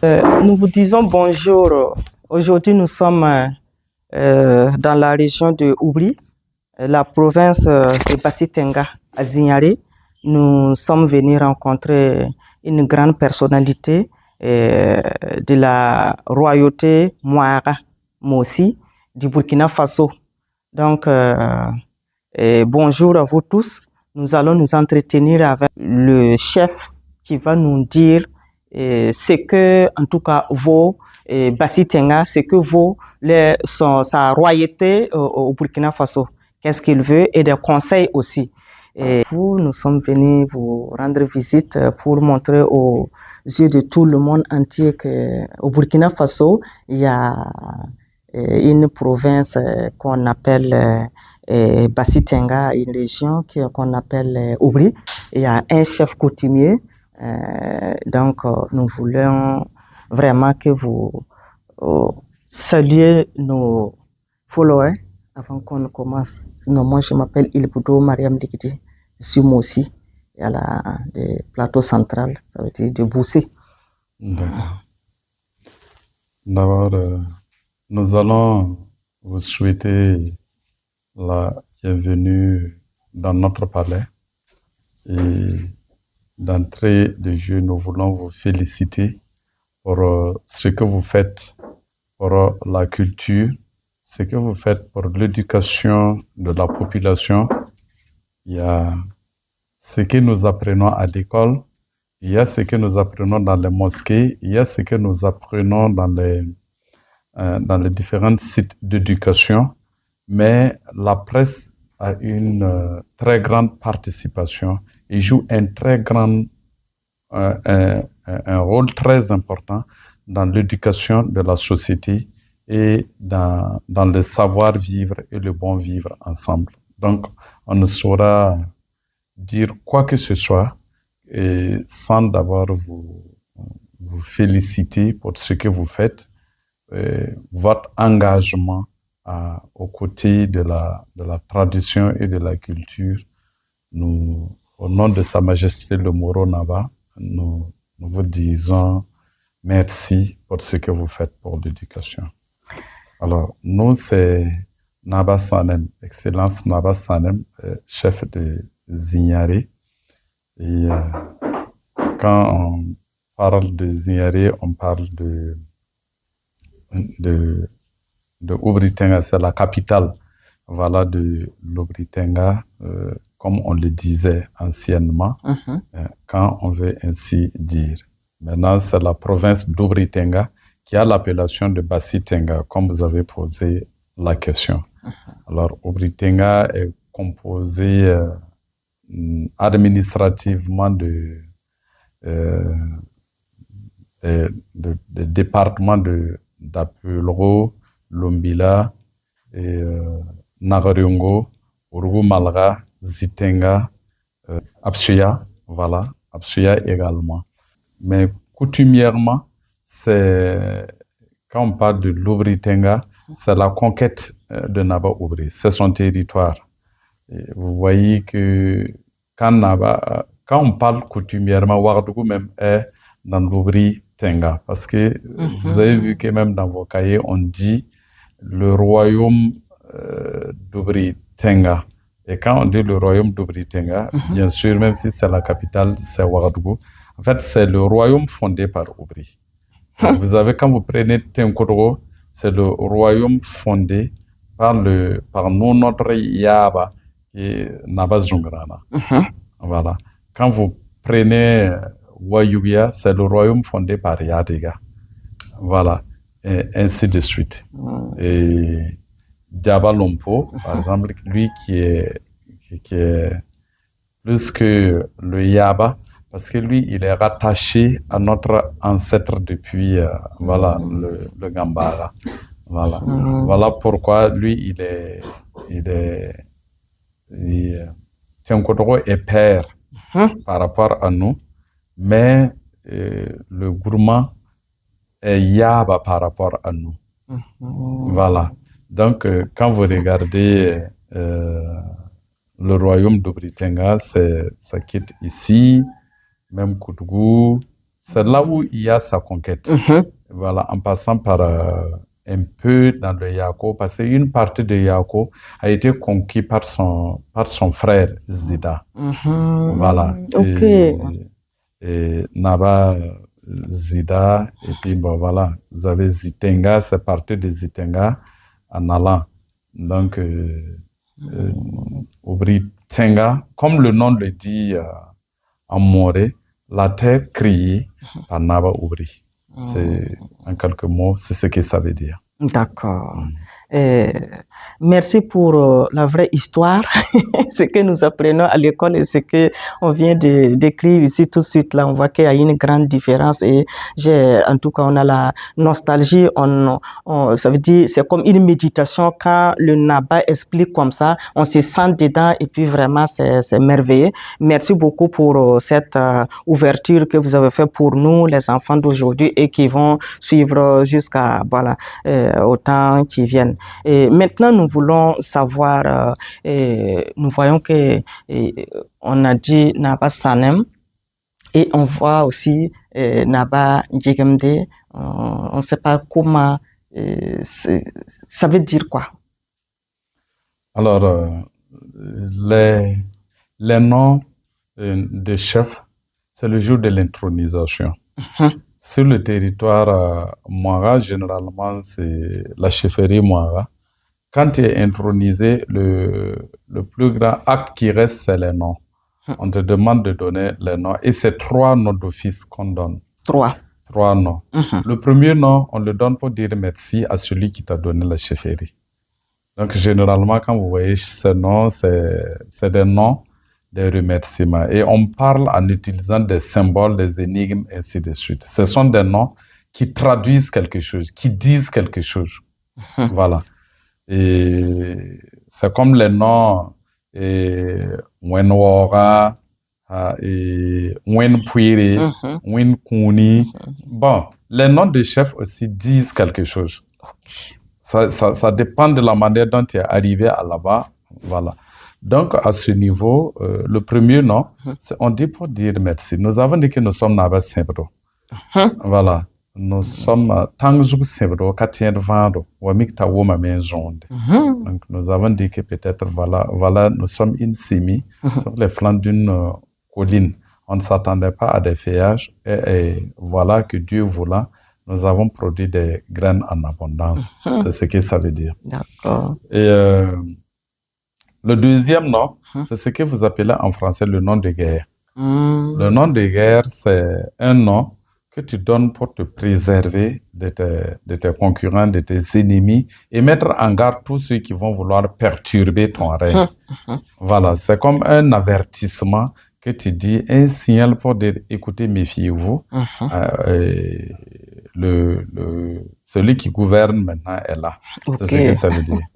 Nous vous disons bonjour. Aujourd'hui, nous sommes dans la région de Oubri, la province de Bassi-Tenga, à Zignaré. Nous sommes venus rencontrer une grande personnalité de la royauté Mouara Mossi du Burkina Faso. Donc, bonjour à vous tous. Nous allons nous entretenir avec le chef qui va nous dire ce que, en tout cas, vaut Bassi-Tenga, ce que vaut sa royauté au Burkina Faso. Qu'est-ce qu'il veut et des conseils aussi. Et nous sommes venus vous rendre visite pour montrer aux yeux de tout le monde entier qu'au Burkina Faso, il y a une province qu'on appelle Bassi-Tenga, une région qu'on appelle Oubri. Il y a un chef coutumier. Donc, nous voulons vraiment que vous saluiez nos followers avant qu'on ne commence. Sinon, moi, je m'appelle Ilboudo Mariam Likiti. Je suis Mossi, à la plateau central, ça veut dire de Boussé. D'accord. D'abord, nous allons vous souhaiter la bienvenue dans notre palais. Et d'entrée de jeu, nous voulons vous féliciter pour ce que vous faites pour la culture, ce que vous faites pour l'éducation de la population. Il y a ce que nous apprenons à l'école, il y a ce que nous apprenons dans les mosquées, il y a ce que nous apprenons dans les différents sites d'éducation, mais la presse a une très grande participation et joue un rôle très important dans l'éducation de la société et dans le savoir-vivre et le bon vivre ensemble. Donc, on ne saura dire quoi que ce soit et sans d'abord vous féliciter pour ce que vous faites, votre engagement aux côtés de la tradition et de la culture. Nous, au nom de Sa Majesté le Moro Naba, nous vous disons merci pour ce que vous faites pour l'éducation. Alors, nous, c'est Naba Sanem, Excellence Naba Sanem, chef de Zignaré. Et quand on parle de Zignaré, on parle de Oubri-Tenga, c'est la capitale, voilà, de l'Oubri-Tenga, comme on le disait anciennement, quand on veut ainsi dire. Maintenant, c'est la province d'Oubri-Tenga qui a l'appellation de Bassi-Tenga, comme vous avez posé la question. Alors, Oubri-Tenga est composé administrativement de départements d'Apelro, Lombila, Nagarungo, Urugu-Malga, Zitenga, Absuya, voilà, Absuya également. Mais coutumièrement, quand on parle de l'Oubri-Tenga, c'est la conquête de Naba Oubri, c'est son territoire. Et vous voyez que quand on parle coutumièrement, Ouagadougou même est dans l'Oubri-Tenga, parce que vous avez vu que même dans vos cahiers, on dit le royaume d'Oubri-Tenga. Et quand on dit le royaume d'Oubri-Tenga, bien sûr, même si c'est la capitale, c'est Ouagadougou, en fait, c'est le royaume fondé par Oubri. Vous avez, quand vous prenez Tenkodro, c'est le royaume fondé par nous, notre Yaba, qui est Nabas Jungrana. Voilà. Quand vous prenez Wayugia, c'est le royaume fondé par Yadega. Voilà. Et ainsi de suite. Et Diaba Lompo, par exemple, lui qui est plus que le Yaba, parce que lui, il est rattaché à notre ancêtre depuis voilà, le Gambara. Voilà. Voilà pourquoi lui, Tiankodoro est père par rapport à nous, mais le gourmand est Yaba par rapport à nous. Voilà. Donc, quand vous regardez le royaume d'Oubri-Tenga, ça quitte ici, même Koutgou, C'est là où il y a sa conquête. Voilà, en passant par un peu dans le Yako, parce qu'une partie de Yako a été conquise par son frère Zida. Voilà. Ok. Et Naba, Zida, et puis bon, voilà, vous avez Zitenga, c'est parti de Zitenga en allant. Donc, Oubri Tenga, comme le nom le dit en moré, la terre créée par Naba Oubri. C'est, en quelques mots, c'est ce que ça veut dire. D'accord. Merci pour la vraie histoire, ce que nous apprenons à l'école et ce que on vient de décrire ici tout de suite. Là, on voit qu'il y a une grande différence et en tout cas, on a la nostalgie. Ça veut dire, c'est comme une méditation quand le Naba explique comme ça, on se sent dedans et puis vraiment, c'est merveilleux. Merci beaucoup pour cette ouverture que vous avez fait pour nous, les enfants d'aujourd'hui et qui vont suivre jusqu'à voilà au temps qui viennent. Et maintenant, nous voulons savoir, nous voyons que on a dit Naba Sanem et on voit aussi Naba Njigemde. On ne sait pas comment, ça veut dire quoi? Alors, les noms de chefs, c'est le jour de l'intronisation. Sur le territoire Mouara, généralement, c'est la chefferie Mouara. Quand tu es intronisé, le plus grand acte qui reste, c'est les noms. On te demande de donner les noms. Et c'est 3 noms d'office qu'on donne. 3 noms. Le premier nom, on le donne pour dire merci à celui qui t'a donné la chefferie. Donc, généralement, quand vous voyez ces noms, c'est des noms, des remerciements. Et on parle en utilisant des symboles, des énigmes, ainsi de suite. Ce sont des noms qui traduisent quelque chose, qui disent quelque chose. Voilà. Et c'est comme les noms Wenwora, Wenpuire, Wenkuni. Bon, les noms de chefs aussi disent quelque chose. Ça dépend de la manière dont tu es arrivé à là-bas. Voilà. Donc, à ce niveau, le premier nom, on dit pour dire merci. Nous avons dit que nous sommes Naba Sembro. Voilà. Nous sommes Tangzou Sembro, Katien Vando, Wamikta Woma Menjonde. Donc, nous avons dit que peut-être, voilà, nous sommes une simi sur les flancs d'une colline. On ne s'attendait pas à des feuillages. Et voilà que Dieu voulant, nous avons produit des graines en abondance. C'est ce que ça veut dire. D'accord. Et le deuxième nom, c'est ce que vous appelez en français le nom de guerre. Le nom de guerre, c'est un nom que tu donnes pour te préserver de tes concurrents, de tes ennemis et mettre en garde tous ceux qui vont vouloir perturber ton règne. Voilà, c'est comme un avertissement que tu dis, un signal pour dire, écoutez, méfiez-vous. Celui qui gouverne maintenant est là. C'est ce que ça veut dire.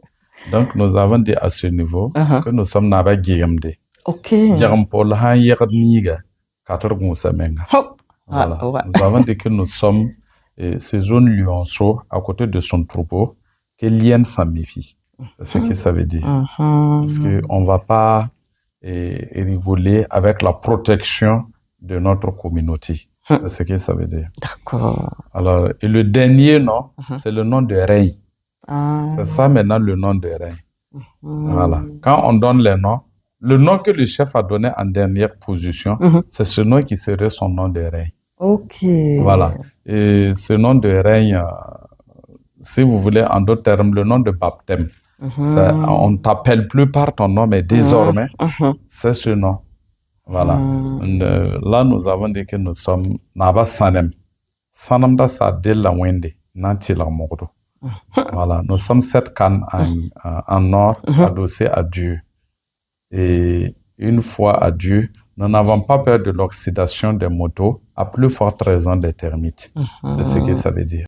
Donc, nous avons dit à ce niveau que nous sommes Naba Guégamde. Djampol Han Yerdniga, 4 Moussamenga. Voilà. Nous avons dit que nous sommes ces zones lionceaux à côté de son troupeau, que l'hyène s'en méfie. C'est ce que ça veut dire. Parce qu'on ne va pas rigoler avec la protection de notre communauté. C'est ce que ça veut dire. D'accord. Alors, et le dernier nom, c'est le nom de règne. C'est ça maintenant le nom de règne. Voilà. Quand on donne les noms, le nom que le chef a donné en dernière position, c'est ce nom qui serait son nom de règne. Ok. Voilà. Et ce nom de règne, si vous voulez, en d'autres termes, le nom de baptême. On ne t'appelle plus par ton nom, mais désormais, c'est ce nom. Voilà. Là, nous avons dit que nous sommes Naba Sanem. Sanem da sa de la wende, nanti la mordo. Voilà. Nous sommes 7 cannes en or adossées à Dieu. Et une fois à Dieu, nous n'avons pas peur de l'oxydation des motos, à plus forte raison des termites. C'est ce que ça veut dire.